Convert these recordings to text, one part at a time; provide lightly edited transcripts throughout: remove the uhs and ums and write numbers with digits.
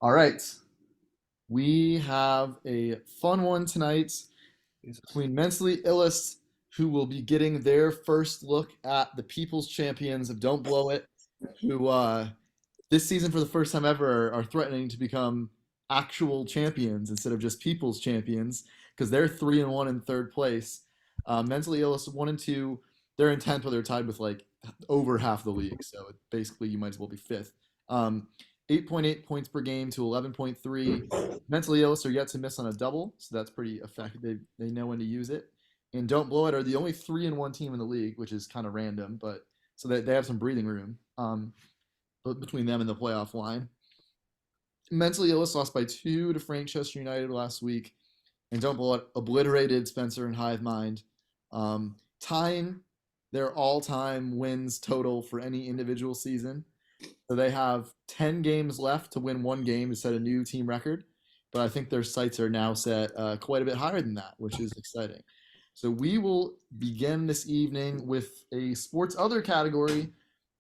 All right. We have a fun one tonight between Mentally Illest, who will be getting their first look at the People's Champions of Don't Blow It, who this season for the first time ever are threatening to become actual champions instead of just People's Champions because they're 3-1 in third place. Mentally Illest 1-2, they're in 10th, but they're tied with like over half the league. So basically, you might as well be fifth. 8.8 points per game to 11.3. Mentally Illest are yet to miss on a double, so that's pretty effective. They know when to use it. And Don't Blow It are the only 3-1 team in the league, which is kind of random, but so they have some breathing room between them and the playoff line. Mentally Illest lost by 2 to Frankchester United last week, and Don't Blow It obliterated Spencer and Hive Mind, tying their all-time wins total for any individual season. So they have 10 games left to win one game to set a new team record. But I think their sights are now set quite a bit higher than that, which is exciting. So we will begin this evening with a sports other category.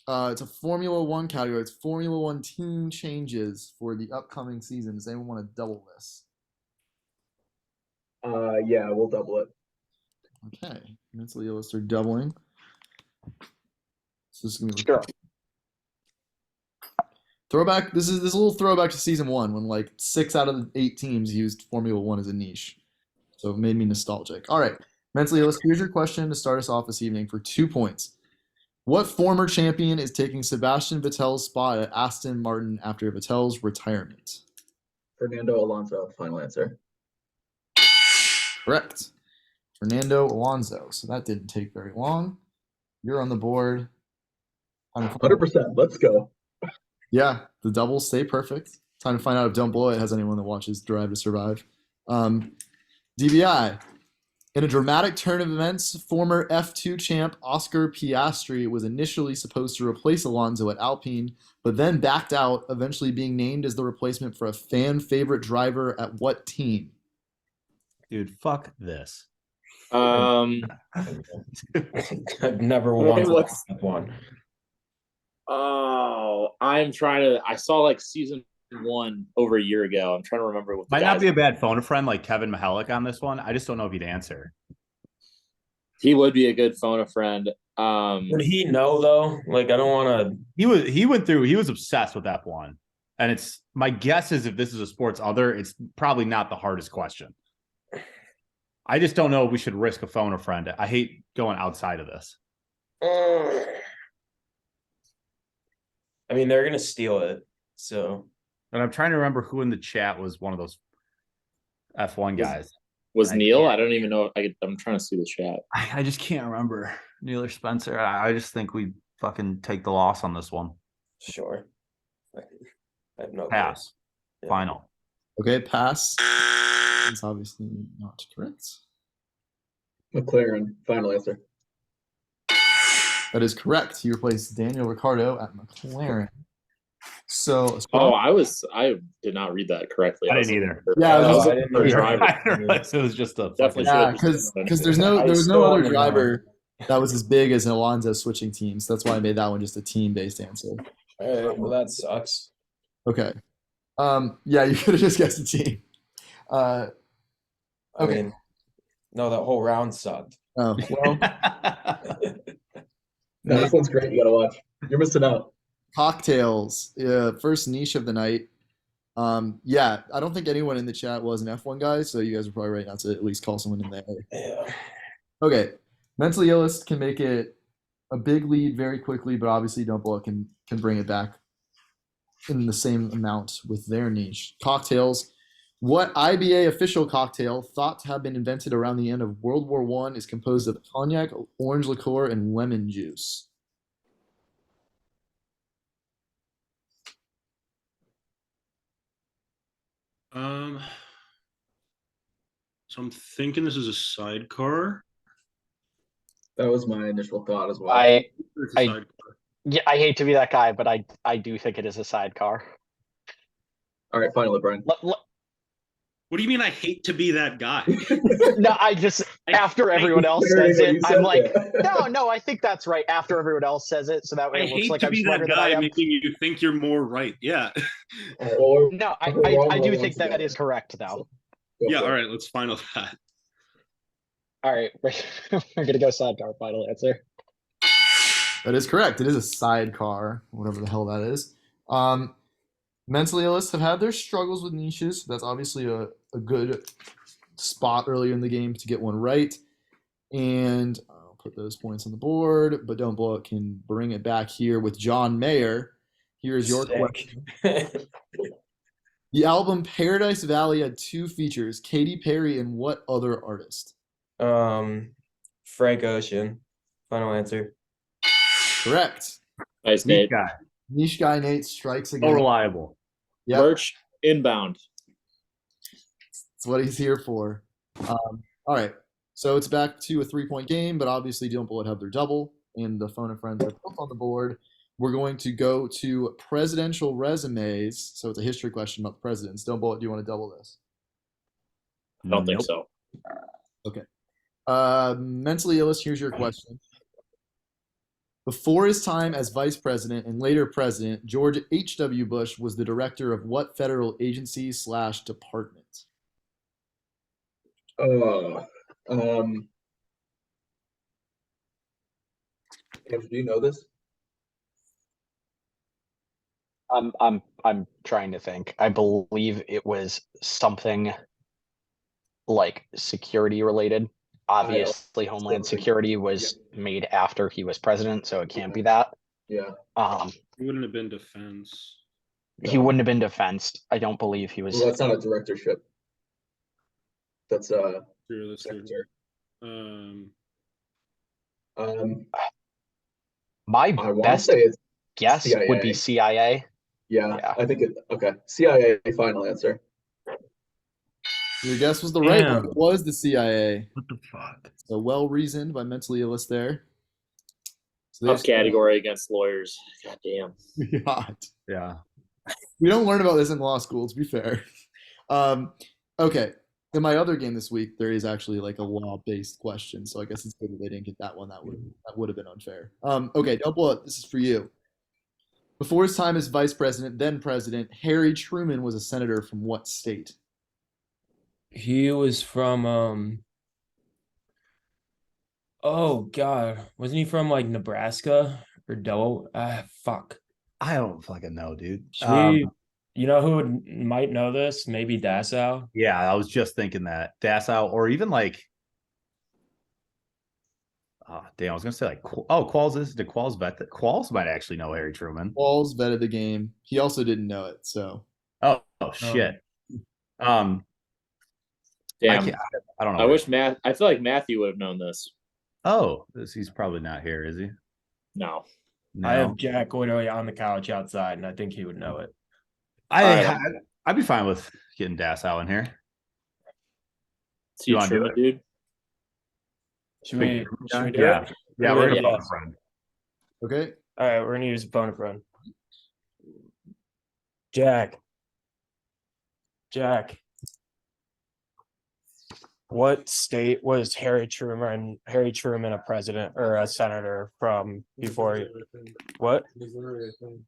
It's a Formula One category. It's Formula One team changes for the upcoming season. Does anyone want to double this? Yeah, we'll double it. Okay. Mentally Illest are doubling. So this is going to be Sure. Throwback. This is a little throwback to season 1 when like 6 out of the 8 teams used Formula One as a niche. So it made me nostalgic. All right. Mentally Illest, here's your question to start us off this evening for 2 points. What former champion is taking Sebastian Vettel's spot at Aston Martin after Vettel's retirement? Fernando Alonso, final answer. Correct. Fernando Alonso. So that didn't take very long. You're on the board. 100%. Let's go. Yeah, the doubles stay perfect. Time to find out if Don't Blow It has anyone that watches Drive to Survive. DBI. In a dramatic turn of events, former F2 champ Oscar Piastri was initially supposed to replace Alonso at Alpine, but then backed out, eventually being named as the replacement for a fan favorite driver at what team? Dude, fuck this. I've never won one. Oh, I saw like season 1 over a year ago. I'm trying to remember what Might not be a bad phone a friend like Kevin Mihalik on this one. I just don't know if he'd answer. He would be a good phone a friend. Would he know though? Like, I don't want to. He was obsessed with F1. And it's my guess is if this is a sports other, it's probably not the hardest question. I just don't know if we should risk a phone a friend. I hate going outside of this. I mean, they're gonna steal it. So, and I'm trying to remember who in the chat was one of those F1 guys. Was Neil? I don't even know. I'm trying to see the chat. I just can't remember Neil or Spencer. I just think we fucking take the loss on this one. Sure. I have no pass. Yeah. Final. Okay, pass. It's obviously not correct. McLaren, final answer. That is correct. He replaced Daniel Ricciardo at McLaren. So, I did not read that correctly. I didn't either. Yeah, I didn't realize it was just a definitely because there was no other driver that was as big as Alonso switching teams. That's why I made that one just a team-based answer. All right, well, that sucks. Okay. Yeah, you could have just guessed the team. Okay. I mean, no, that whole round sucked. Oh, well. No, this one's great. You gotta watch. You're missing out. Cocktails. First niche of the night. Yeah, I don't think anyone in the chat was an F1 guy, so you guys are probably right not to at least call someone in there. Yeah. Okay. Mentally Illest can make it a big lead very quickly, but obviously Don't Blow It can bring it back in the same amount with their niche. Cocktails. What IBA official cocktail thought to have been invented around the end of World War I is composed of cognac, orange liqueur, and lemon juice? So I'm thinking this is a sidecar. That was my initial thought as well. It's a I- sidecar. Yeah, I hate to be that guy, but I do think it is a sidecar. All right, finally, Brian. What do you mean I hate to be that guy? No, I just after everyone else Parroting says what it, you I'm said like, there. no, I think that's right. After everyone else says it, so that way I it looks hate like to I'm be smarter that than I guy am. making you think you're more right. Yeah. All right, well, No, we're wrong I do once think that again. is correct, though. Go Yeah. for All it. right. Let's final that. All right, we're gonna go sidecar final answer. That is correct. It is a sidecar, whatever the hell that is. Mentally Illists have had their struggles with niches. So that's obviously a good spot earlier in the game to get one right. And I'll put those points on the board, but Don't Blow It can bring it back here with John Mayer. Here's your question. The album Paradise Valley had 2 features, Katy Perry and what other artist? Frank Ocean. Final answer. Correct. Nice, Neat Nate. guy. Niche guy Nate strikes So again. reliable. Yep, Merch inbound. that's what he's here for. All right, so it's back to a 3-point game, but obviously Don't Blow It have their double, and the phone and friends are both on the board. We're going to go to presidential resumes. So it's a history question about the presidents. Don't Blow It, do you want to double this? I don't think Nope. so. Mentally Illest, here's your question. Before his time as vice president and later president, George H.W. Bush was the director of what federal agency/department? James, do you know this? I'm trying to think. I believe it was something like security related. Obviously, Homeland think- Security was made after he was president, so it can't be that. Yeah. He wouldn't have been defense. He wouldn't have been defensed. I don't believe he was. Well, that's not a directorship. That's Sure, that's true. secretary. My I want to best say it's guess would be CIA. yeah. Yeah. I think it. Okay, CIA. Final answer. Your guess was the right one. Damn. It was the CIA. What the fuck? So well reasoned by Mentally Illest there. So Tough category against lawyers. God damn. God. Yeah. We don't learn about this in law school, to be fair. Okay. In my other game this week, there is actually like a law-based question, so I guess it's good that they didn't get that one. That would have been unfair. Okay, Don't Blow It. This is for you. Before his time as vice president, then president, Harry Truman was a senator from what state? He was from oh god, wasn't he from like Nebraska or Delaware? Fuck. I don't fucking know, dude. Should we, you know who might know this? Maybe Dassau. Yeah, I was just thinking that. Dassau, or even like damn, I was gonna say like did Qualls vet that? Qualls might actually know Harry Truman. Walls vetted the game. He also didn't know it, so Oh shit. Damn. I don't know. I wish Matt. I feel like Matthew would have known this. He's probably not here, is he? No. No. I have Jack literally on the couch outside, and I think he would know it. I'd be fine with getting Dassau in here. See You wanna do Truman, it? dude. Should we do Yeah. it? Yeah, we're gonna Yeah. phone a friend. okay. All right, we're gonna use a phone a friend. Jack. What state was Harry Truman a president or a senator from before? What?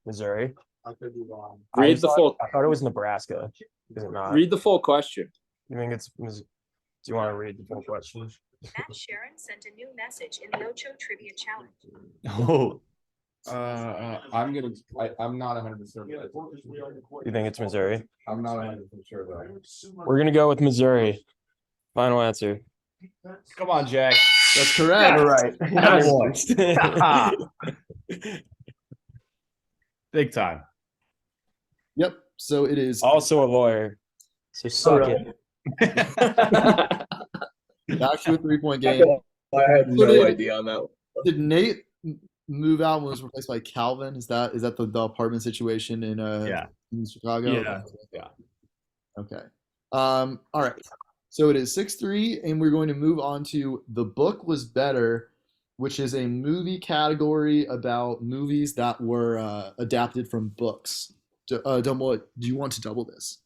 Missouri. Read the full. I thought it was Nebraska. Is it not? Read the full question. You think it's? Do you want to read the full question? Matt Sharon sent a new message in the Ocho Trivia Challenge. Oh, I'm not 100% sure. You think it's Missouri? I'm not 100% sure though. We're gonna go with Missouri. Final answer. come on, Jack. That's correct. All right. Big time. Yep. So it is Also a lawyer. So suck it. back to a 3-point game. I had So no did- idea on that one. Did Nate move out and was replaced by Calvin? Is that the apartment situation in in Chicago? Yeah. Yeah. Okay. All right. So it is 6-3, and we're going to move on to The Book Was Better, which is a movie category about movies that were adapted from books. Do you want to double this?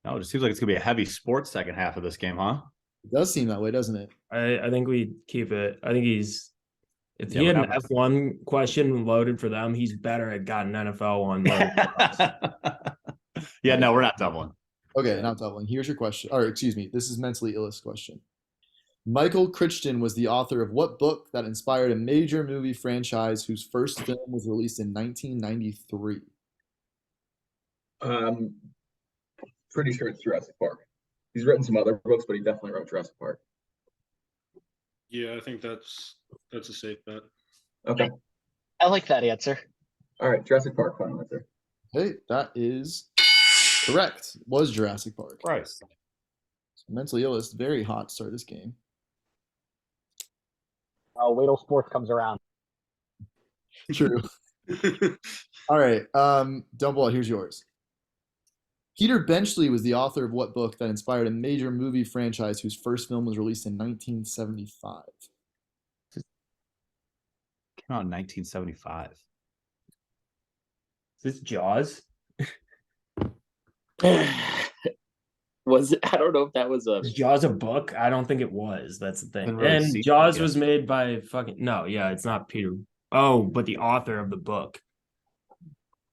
No, it just seems like it's gonna be a heavy sports second half of this game, huh? It does seem that way, doesn't it? I think we keep it. I think he's if Yeah, he had an whatever. F1 question loaded for them, he's better at got an NFL one loaded for us. Yeah, no, we're not doubling. Okay, not doubling. Here's your question. Or excuse me, this is Mentally Illest question. Michael Crichton was the author of what book that inspired a major movie franchise whose first film was released in 1993? Pretty sure it's Jurassic Park. He's written some other books, but he definitely wrote Jurassic Park. Yeah, I think that's a safe bet. Okay. I like that answer. All right, Jurassic Park, final answer. Hey, that is correct. It was Jurassic Park. Christ. Mentally Illest, very hot to start this game. Oh, wait till sports comes around. True. All right, Dumble, here's yours. Peter Benchley was the author of what book that inspired a major movie franchise whose first film was released in 1975? Came out in 1975. Is this Jaws? Was it? I don't know if that was a. Is Jaws a book? I don't think it was. That's the thing. Didn't really see And it, Jaws I was guess. made by fucking no, yeah, it's not Peter. Oh, but the author of the book.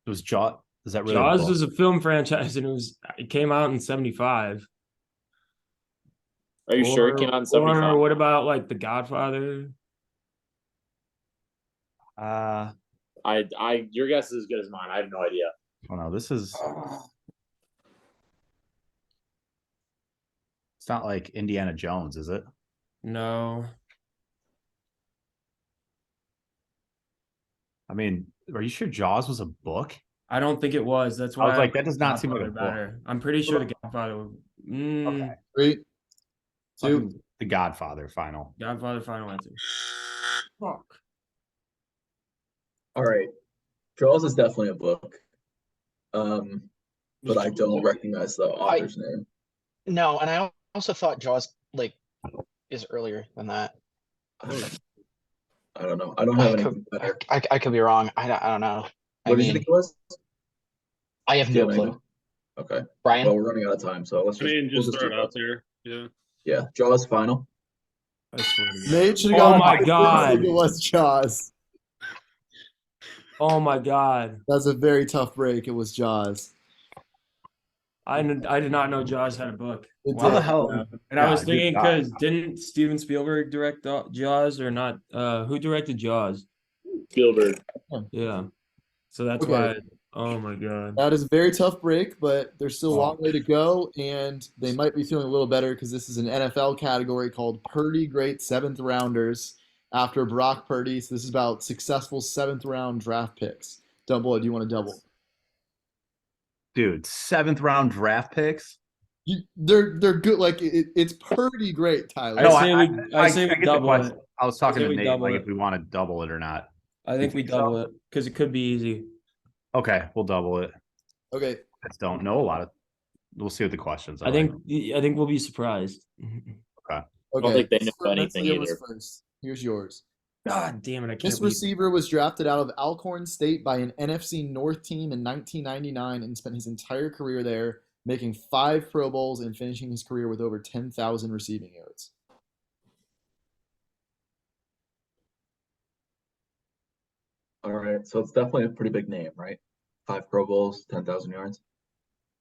It was Jaws. Is that really? Jaws was a film franchise, and it came out in 75. Are you sure it came out in 75? Or what about like The Godfather? Your guess is as good as mine. I have no idea. Oh no, this is. It's not like Indiana Jones, is it? No. I mean, are you sure Jaws was a book? I don't think it was. That's why I was like, that does not seem like a Godfather book. better. I'm pretty sure The Godfather. Okay. 3, 2. Fucking The Godfather final. Godfather final answer. Fuck. All right, Jaws is definitely a book. But I don't recognize the author's name. No, and I also thought Jaws is earlier than that. I don't know. I don't have anything better. I could be wrong. I don't know. What did you think it was? I have Do you no have any- clue. Okay. Brian? Well, we're running out of time, so let's I mean, we'll just throw do it out that. there. Yeah. Yeah, Jaws final. I swear to God. Nate should have Oh gone. my with God. It was Jaws. Oh my God. That's a very tough break. It was Jaws. I did not know Jaws had a book. It How the did. hell? And I was God, thinking good God. because didn't Steven Spielberg direct Jaws or not? Who directed Jaws? Spielberg. Yeah. So that's Okay. why. Oh my God. That is a very tough break, but there's still a long way to go, and they might be feeling a little better because this is an NFL category called Purdy Great Seventh Rounders after Brock Purdy. So this is about successful seventh round draft picks. Double, do you want to double? Dude, 7th round draft picks. They're good. Like it's pretty great, Tyler. I say I say we get the double question. it. I was talking say to we Nate, double like it. if we want to double it or not. I think we think so? double it because it could be easy. Okay, we'll double it. Okay. I just don't know a lot of. We'll see what the questions are. I think we'll be surprised. Okay. don't think they know For anything Mentally Illest either. First. Here's yours. God damn it! I can't. This believe- receiver was drafted out of Alcorn State by an NFC North team in 1999 and spent his entire career there, making 5 Pro Bowls and finishing his career with over 10,000 receiving yards. All right, so it's definitely a pretty big name, right? 5 Pro Bowls, 10,000 yards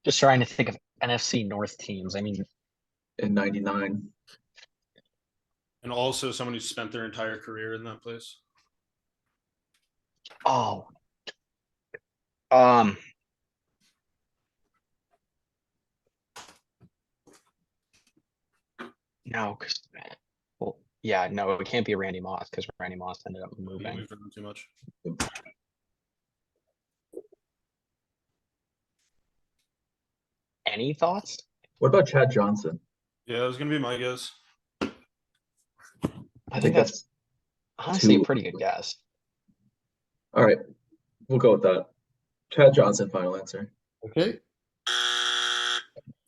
Just trying to think of NFC North teams. I mean, in '99. And also someone who spent their entire career in that place. oh. No, well, yeah, no, it can't be Randy Moss because Randy Moss ended up moving. Moving for them too much. Any thoughts? What about Chad Johnson? Yeah, that was gonna be my guess. I think that's Honestly a too- pretty good guess. all right. We'll go with that. Chad Johnson, final answer. Okay.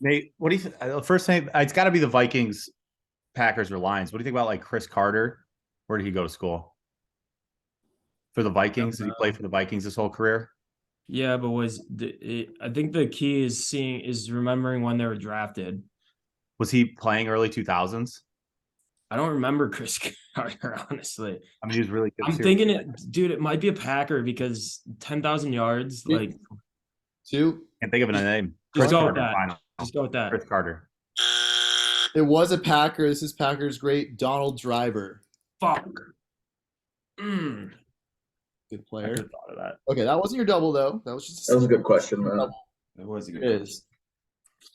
Nate, what do you think? First thing, it's got to be the Vikings, Packers, or Lions. What do you think about like Chris Carter? Where did he go to school? For the Vikings? Did he play for the Vikings his whole career? Yeah, but I think the key is remembering when they were drafted. Was he playing early 2000s? I don't remember Chris Carter, honestly. I mean, he was really good. I'm thinking dude, it might be a Packer because 10,000 yards, like 2. Can't think of a name. Just Chris go with Carter. that. Final. Just go with that. Chris Carter. It was a Packer. This is Packers great Donald Driver. Fuck. Mm. Good I player. could have thought of that. Okay, that wasn't your double though. That was just That was a good question, man. It was a good It question. is.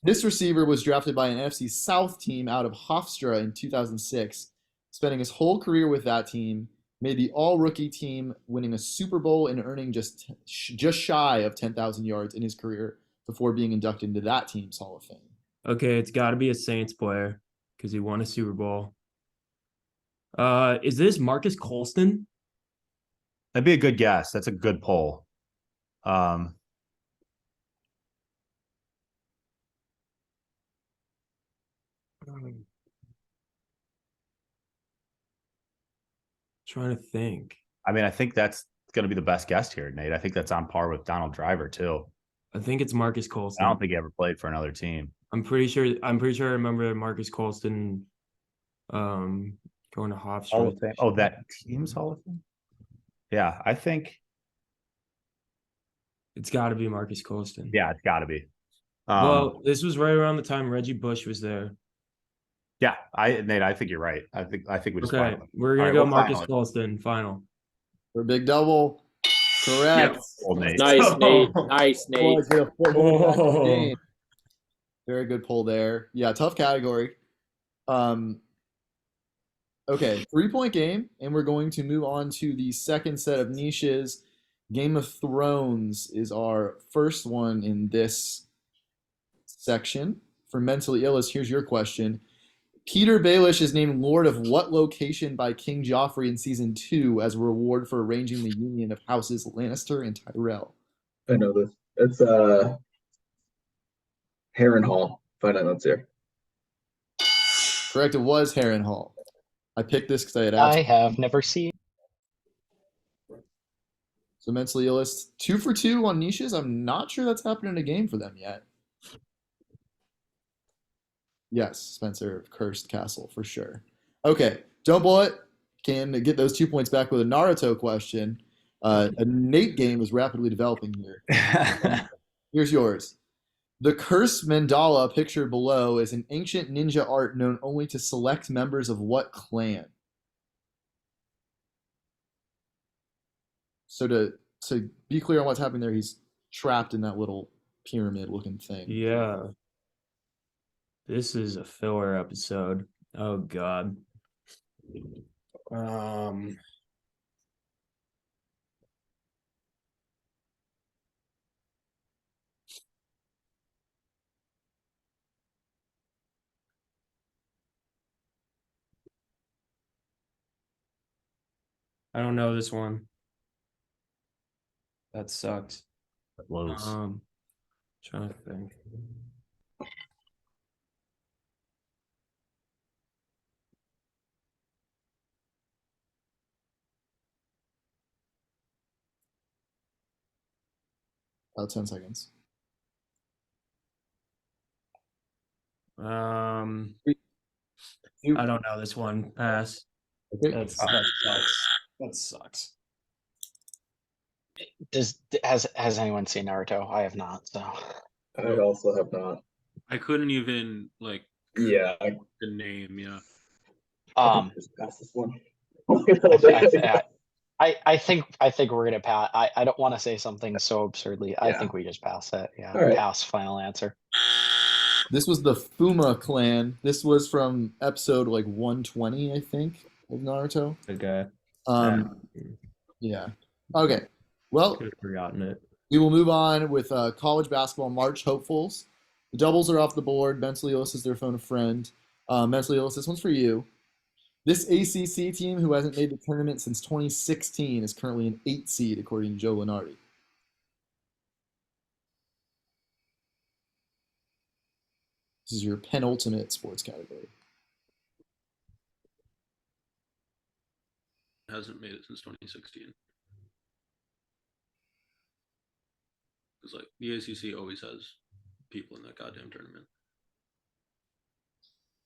This receiver was drafted by an NFC South team out of Hofstra in 2006, spending his whole career with that team, made the all-rookie team, winning a Super Bowl and earning just shy of 10,000 yards in his career before being inducted into that team's Hall of Fame. Okay, it's got to be a Saints player because he won a Super Bowl. Is this Marcus Colston? That'd be a good guess. That's a good poll. Trying to think. I mean, I think that's going to be the best guess here, Nate. I think that's on par with Donald Driver too. I think it's Marcus I Colston. don't think he ever played for another team. I'm pretty sure I remember Marcus Colston going to Hall Hofstra. of Fame. Oh, that team's Hall of Fame? Yeah, I think. It's got to be Marcus Colston. Yeah, it's got to be. Well, this was right around the time Reggie Bush was there. Yeah, Nate, I think you're right. I think we just Okay, we're gonna All right, go we'll Marcus final it. Colston final. For a big double. Correct. Old Nate. Nice, Nate. Nice, Boy, Nate. get a full point back in the Oh. game. Very good pull there. Yeah, tough category. Okay, 3-point game, and we're going to move on to the second set of niches. Game of Thrones is our first one in this section. For Mentally Illest, here's your question. Peter Baelish is named Lord of what location by King Joffrey in season 2 as a reward for arranging the union of houses Lannister and Tyrell? I know this. It's Harrenhal. Find out that's here. Correct, it was Harrenhal. I picked this because I had I asked. have never seen. So Mentally Illest, 2 for 2 on niches. I'm not sure that's happened in a game for them yet. Yes, Spencer, Cursed Castle for sure. Okay, don't blow it. Can get those 2 points back with a Naruto question. A Nate game is rapidly developing here. Here's yours. The cursed mandala pictured below is an ancient ninja art known only to select members of what clan? So to be clear on what's happening there, he's trapped in that little pyramid-looking thing. Yeah. This is a filler episode. Oh God. I don't know this one. That sucks. Blows. Trying to think. About 10 seconds. I don't know this one. Pass. Okay. That sucks. That sucks. Has anyone seen Naruto? I have not. So I also have not. I couldn't even like Yeah, the name. Yeah. just pass this one. I think we're gonna pass. I don't want to say something so absurdly. I Yeah. think we just pass it. Yeah, All right. pass. Final answer. This was the Fuma clan. This was from episode like 120, I think, of Naruto. Okay. Yeah. Okay. Well, Could have forgotten it. we will move on with college basketball March hopefuls. The doubles are off the board. Mentally Illest is their phone a friend. Mentally Illest, this one's for you. This ACC team, who hasn't made the tournament since 2016, is currently an 8 seed, according to Joe Lenardi. This is your penultimate sports category. Hasn't made it since 2016. Because like the ACC always has people in that goddamn tournament.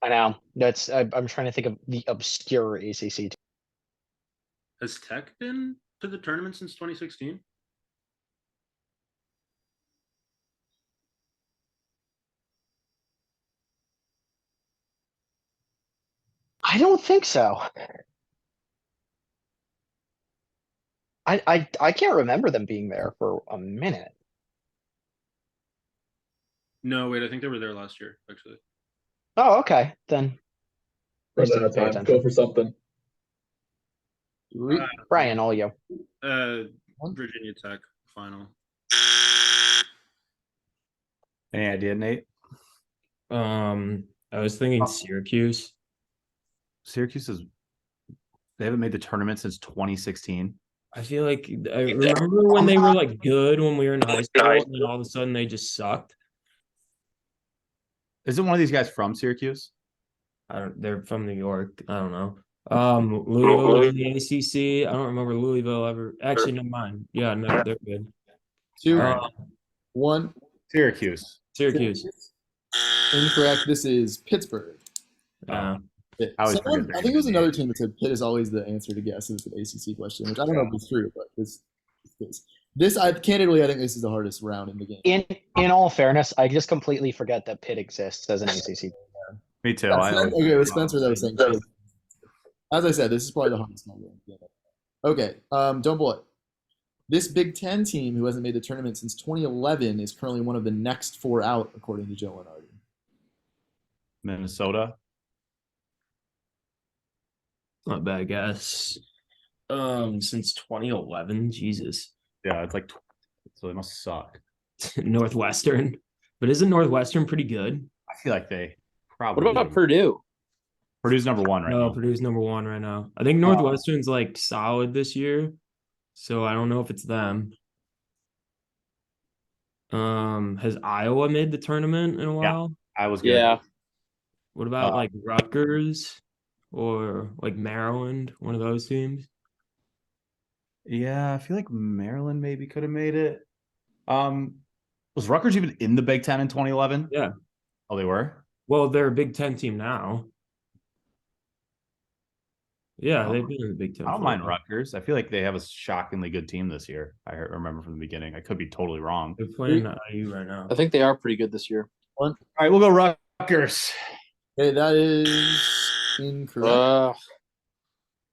I know. I'm trying to think of the obscure ACC team. Has Tech been to the tournament since 2016? I don't think so. I can't remember them being there for a minute. No, wait, I think they were there last year, actually. Oh, okay. Then Run just out of didn't pay time. Go attention. for something. Three, Brian, all you. Virginia Tech final. Any idea, Nate? I was thinking Syracuse. Syracuse is they haven't made the tournament since 2016. I feel like I remember when they were like good when we were in high school, and then all of a sudden they just sucked. Isn't one of these guys from Syracuse? They're from New York. I don't know. Louisville is in the ACC. I don't remember Louisville ever. Actually, never mind. Yeah, no, they're good. two, Uh, one. Syracuse. Syracuse. Incorrect. This is Pittsburgh. Yeah. Pitt. I always Someone- forget I think it was another team that said Pitt is always the answer to guess. It's an ACC question, which I don't know if it's true, but candidly, I think this is the hardest round in the game. In all fairness, I just completely forget that Pitt exists as an ACC. Me too. Okay, with Spencer, that was saying. As I said, this is probably the hardest one. Okay, don't blow it. This Big Ten team, who hasn't made the tournament since 2011, is currently one of the next four out, according to Joe Lenardi. Minnesota. Not a bad guess. Since 2011, Jesus. Yeah, it's like so they must suck. Northwestern. But isn't Northwestern pretty good? I feel like they probably. What about Purdue? Purdue's number one right No, now. Purdue's number one right now. I think Northwestern's like solid this year. So I don't know if it's them. Has Iowa made the tournament in a while? I was good. Yeah. What about like Rutgers or like Maryland, one of those teams? Yeah, I feel like Maryland maybe could have made it. Was Rutgers even in the Big Ten in 2011? Yeah. Oh, they were? Well, they're a Big Ten team now. Yeah, Oh. they've been in the Big Ten. I don't for a mind while. Rutgers. I feel like they have a shockingly good team this year. Remember from the beginning. I could be totally wrong. They're playing IU right now. I think they are pretty good this year. All right, we'll go Rutgers. Okay, that is incorrect.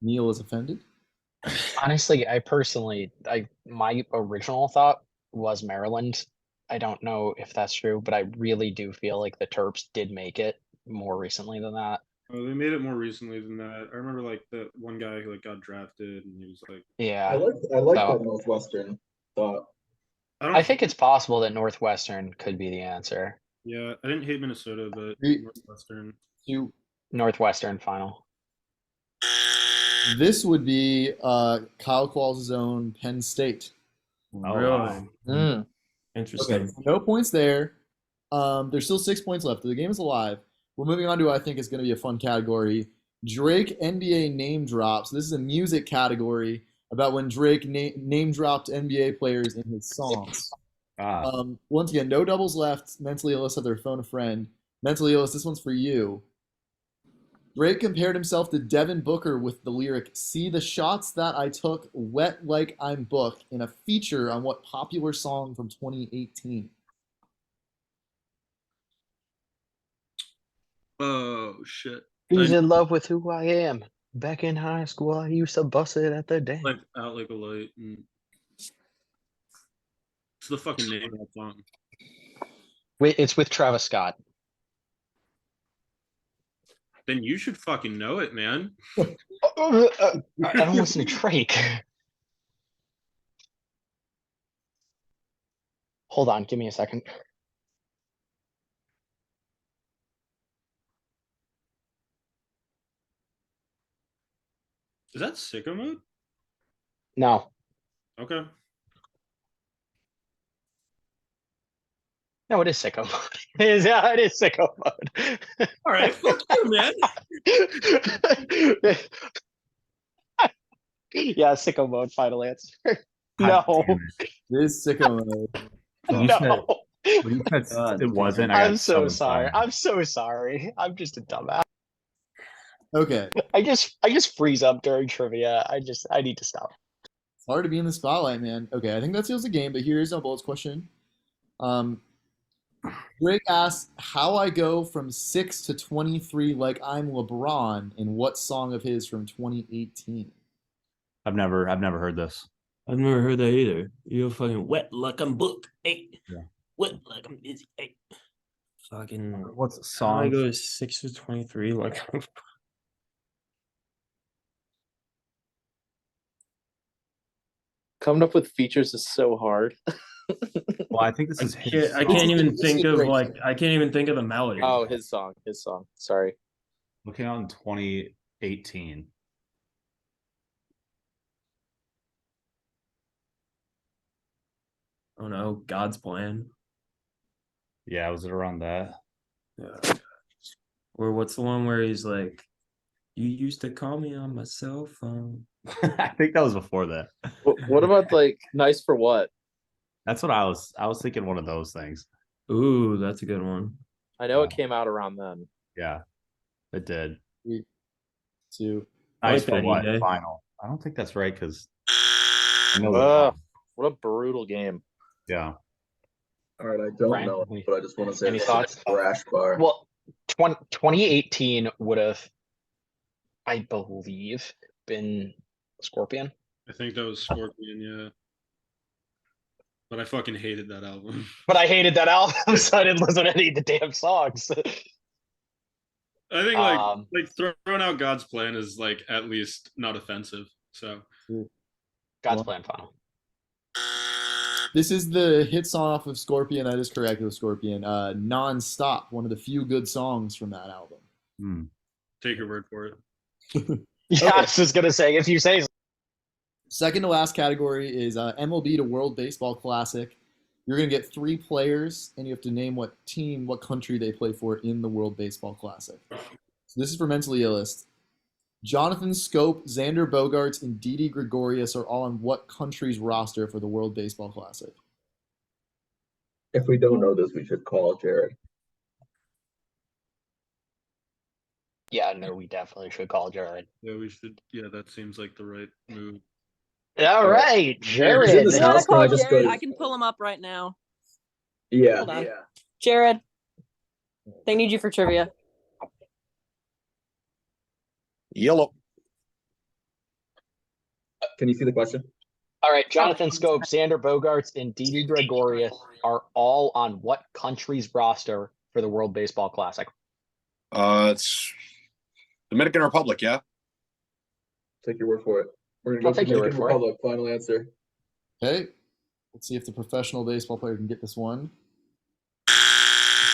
Neil is offended. Honestly, my original thought was Maryland. I don't know if that's true, but I really do feel like the Terps did make it more recently than that. Oh, they made it more recently than that. I remember like the one guy who like got drafted and he was like, Yeah. I like So- that Northwestern thought. I think it's possible that Northwestern could be the answer. Yeah, I didn't hate Minnesota, but Three. Northwestern. Northwestern final. This would be Kyle Qualls' own Penn State. Really? Interesting. Okay, no points there. There's still 6 points left. The game is alive. We're moving on to what I think is going to be a fun category. Drake NBA name drops. This is a music category about when Drake name dropped NBA players in his songs. Once again, no doubles left. Mentally Illest have their phone a friend. Mentally Illest, this one's for you. Drake compared himself to Devin Booker with the lyric, "See the shots that I took, wet like I'm Book," in a feature on what popular song from 2018? Oh shit! He's in love with who I am. Back in high school, I used to bust it at the dance. Like Out Like a Light. And... It's the fucking name of that song. Wait, it's with Travis Scott. Then you should fucking know it, man. I don't listen to Drake. Hold on, give me a second. Is that Sicko Mode? No, Okay. no, it is Sicko Mode. It is Sicko Mode. All right, fuck you, man. Yeah, Sicko Mode, final answer. God No. damn it. It is Sicko Mode. When you said- No. when you said God, it wasn't, I got I'm so sorry. excited. I'm so sorry. I'm just a dumbass. Okay. I just freeze up during trivia. I need to stop. It's hard to be in the spotlight, man. Okay, I think that seals the game, but here's a bullets question. Drake asks, how I go from 6 to 23 like I'm LeBron in what song of his from 2018? I've never heard this. I've never heard that either. You're fucking wet like I'm booked. Hey, Yeah. wet like I'm busy. Hey, fucking. What's the How I song? go 6 to 23 like. Coming up with features is so hard. Well, I think this is his I song. can't even This think is of Drake's like song. I can't even think of the melody. Oh, his song. Sorry. Looking out in 2018. Oh no, God's plan. Yeah, was it around that? Yeah. Or what's the one where he's like, "You used to call me on my cell phone." I think that was before that. What about like Nice for What? That's what I was thinking, one of those things. Ooh, that's a good one. I know it came out around then. Yeah, it did. 3, 2. I Nice like for that, what? EJ. Final. I don't think that's right because I know Ugh, what a brutal game. yeah. All right, I don't Brian, know, but I just want to say any this thoughts? Crash bar. Well, 2018 would have, I believe, been Scorpion. I think that was Scorpion, yeah. But I fucking hated that album. But I hated that album, so I didn't listen to any of the damn songs. I think Um, throwing out God's Plan is like at least not offensive. So God's Plan final. This is the hit song off of Scorpion. That is correct with Scorpion. Non-Stop, one of the few good songs from that album. Hmm. take your word for it. Yeah, I was just gonna say, if you say so. Second to last category is MLB to World Baseball Classic. You're going to get 3 players, and you have to name what team, what country they play for in the World Baseball Classic. So this is for Mentally Illest. Jonathan Scope, Xander Bogaerts, and Didi Gregorius are all on what country's roster for the World Baseball Classic? If we don't know this, we should call Jared. Yeah, no, we definitely should call Jared. Yeah, we should. Yeah, that seems like the right move. All right, Who's in Jared. this You wanna house? Can I call just go Jared? to- I can pull him up right now. Yeah, Hold on. yeah. Jared, they need you for trivia. Yellow. Can you see the question? All right, Jonathan Scope, Xander Bogaerts, and Didi Gregorius are all on what country's roster for the World Baseball Classic? It's Dominican Republic, yeah. Take your word for it. We're gonna I'll go take your Dominican word for it. Republic. Final answer. Okay. Let's see if the professional baseball player can get this one.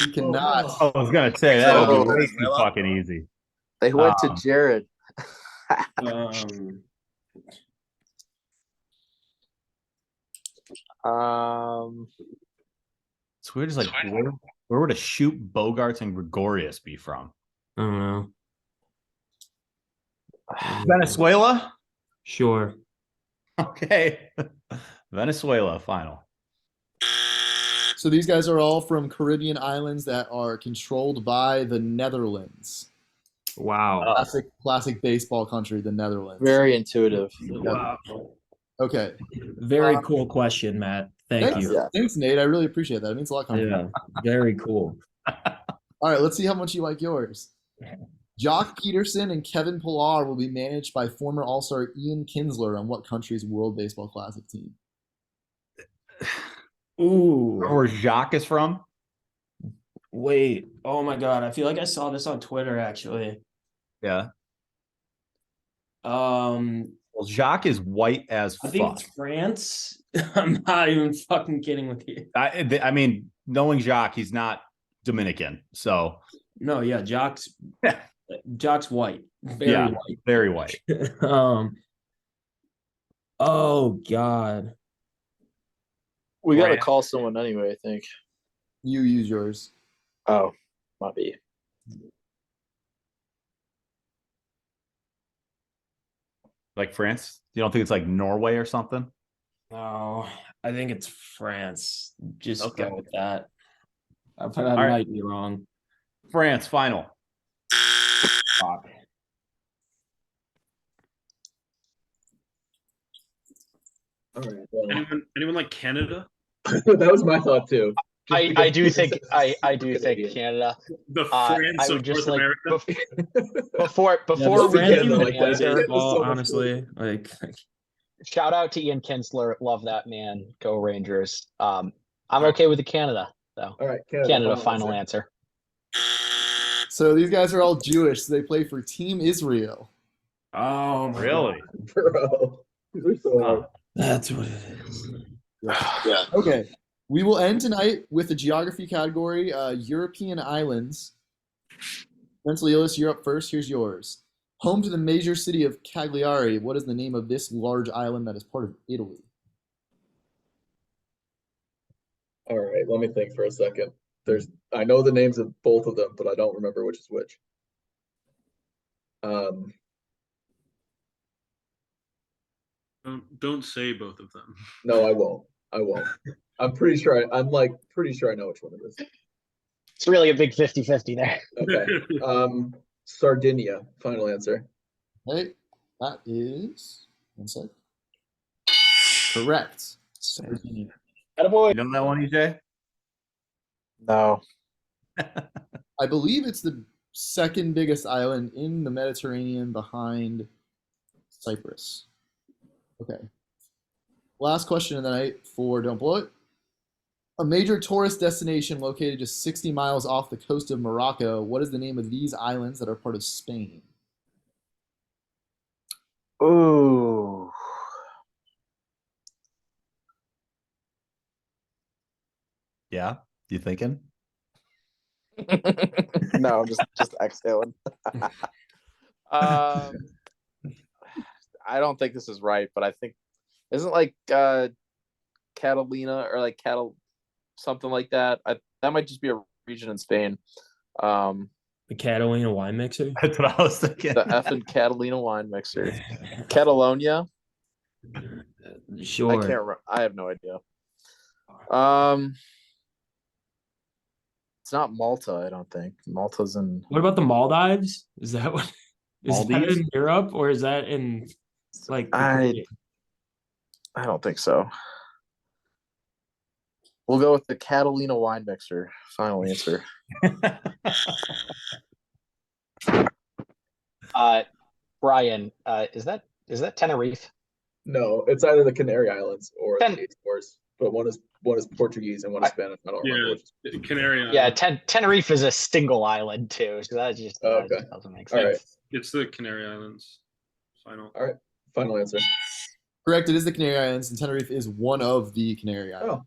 He cannot. I was gonna say that would Oh, be way too Venezuela? fucking easy. They went to Jared. It's weird. It's like where would a shoot Bogarts and Gregorius be from? I don't know. Venezuela. Sure. Okay. Venezuela final. So these guys are all from Caribbean islands that are controlled by the Netherlands. Wow. Classic baseball country, the Netherlands. Very intuitive. Wow. Okay. Very cool question, Matt. Thank Thanks. you. Yeah. Thanks, Nate. I really appreciate that. It means a lot coming from you. Yeah. Very cool. All right, let's see how much you like yours. Jock Peterson and Kevin Pillar will be managed by former All-Star Ian Kinsler on what country's World Baseball Classic team? Ooh. Where Jacques is from? Wait. Oh my God. I feel like I saw this on Twitter actually. Yeah. Well, Jacques is white as I think fuck. it's France. I'm not even fucking kidding with you. I mean, knowing Jacques, he's not Dominican. So No, yeah, Jock's white. Very yeah, white. very white. Oh God. We got to Brand. call someone anyway, I think. You use yours. Oh, might be. Like France? You don't think it's like Norway or something? No. I think it's France. Just Okay. go with that. But I All right. might be wrong. France final. Fuck. All right. Well, Anyone like Canada? that was my thought too. Just I because do it's think a I do super think Canadian. Canada. The I France would of just North like America. before Yeah, we France get Canada into like the that. answer. It's baseball, so much honestly, like Shout out to Ian Kinsler. Love that man. Go Rangers. I'm Alright. okay with the Canada though. All right, Canada final answer. So these guys are all Jewish. So they play for Team Israel. oh my Really? Bro, these are so hard. God. That's what it is. Yeah. Okay. We will end tonight with the geography category, European islands. Mentally Illest, you're up first. Here's yours. Home to the major city of Cagliari. What is the name of this large island that is part of Italy? All right, let me think for a second. I know the names of both of them, but I don't remember which is which. Don't say both of them. No, I won't. I'm pretty sure pretty sure I know which one it is. It's really a big 50-50 there. Okay. Sardinia, final answer. Okay. That is one sec. Correct. Attaboy. You know that one, EJ? No. I believe it's the second biggest island in the Mediterranean behind Cyprus. Okay. Last question of the night for Don't Blow It. A major tourist destination located just 60 miles off the coast of Morocco. What is the name of these islands that are part of Spain? Ooh. Yeah? You thinking? No, I'm just exhaling. I don't think this is right, but I think isn't like Catalina or like something like that. That might just be a region in Spain. The Catalina wine mixer. That's what I was thinking. The effing Catalina wine mixer. Catalonia. Sure. I can't. I have no idea. It's not Malta. I don't think Malta's in. What about the Maldives? Is that what? Is that Maldives? in Europe or is that in like? the I Caribbean? don't think so. We'll go with the Catalina wine mixer. Final answer. Brian, is that Tenerife? No, it's either the Canary Islands or Ten- the Azores, but one is Portuguese and one is Spanish. I don't remember which. Yeah, Canary Yeah, Islands. Tenerife is a single island too, so that just Okay. doesn't make All sense. right, It's the Canary Islands. Final. all right. Final answer. Correct. It is the Canary Islands, and Tenerife is one of the Canary Islands.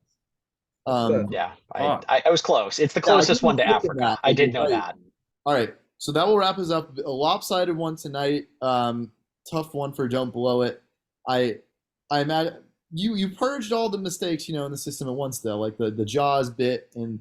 Yeah, Oh. I was close. It's the Yeah, I closest didn't one to think of Africa. that, I but did you're know right. that. All right. So that will wrap us up. A lopsided one tonight. Tough one for Don't Blow It. I'm at you purged all the mistakes, in the system at once though, like the Jaws bit and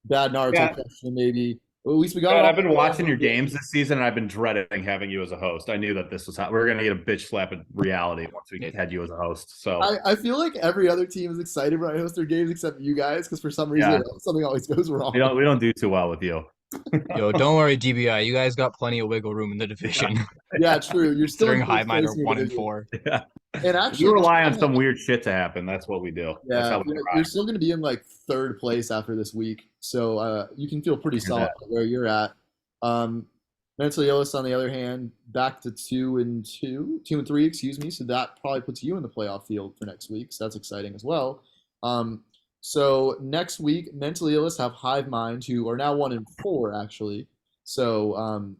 bad Naruto Yeah. question maybe. Well, at least we got. God, it I've been off. watching your games this season, and I've been dreading having you as a host. I knew that this was how we were going to get a bitch slap in reality once we had you as a host. So I feel like every other team is excited when I host their games except you guys, because for some reason Yeah. something always goes wrong. we don't do too well with you. Yo, don't worry, DBI. You guys got plenty of wiggle room in the division. Yeah, true. You're still Considering in Hive first Mind place are in your 1 and division. 4. Yeah. And actually, We rely on some weird shit to happen. That's what we do. That's Yeah, how we you're still going to be in like third place after this week, so you can feel pretty Hear solid that. where you're at. Mentally Illest, on the other hand, back to 2 and 3, excuse me. So that probably puts you in the playoff field for next week. So that's exciting as well. So next week, Mentally Illest have Hive Mind, who are now 1 and 4 actually. So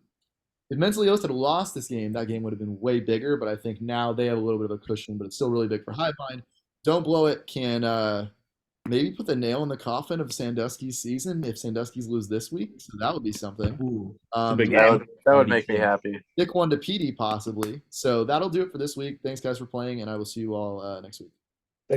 if Mentally Illest had lost this game, that game would have been way bigger. But I think now they have a little bit of a cushion, but it's still really big for Hive Mind. Don't Blow It can maybe put the nail in the coffin of Sandusky's season if Sandusky's lose this week. So that would be something. big That would make me happy. Pick one to PD possibly. So that'll do it for this week. Thanks guys for playing, and I will see you all next week.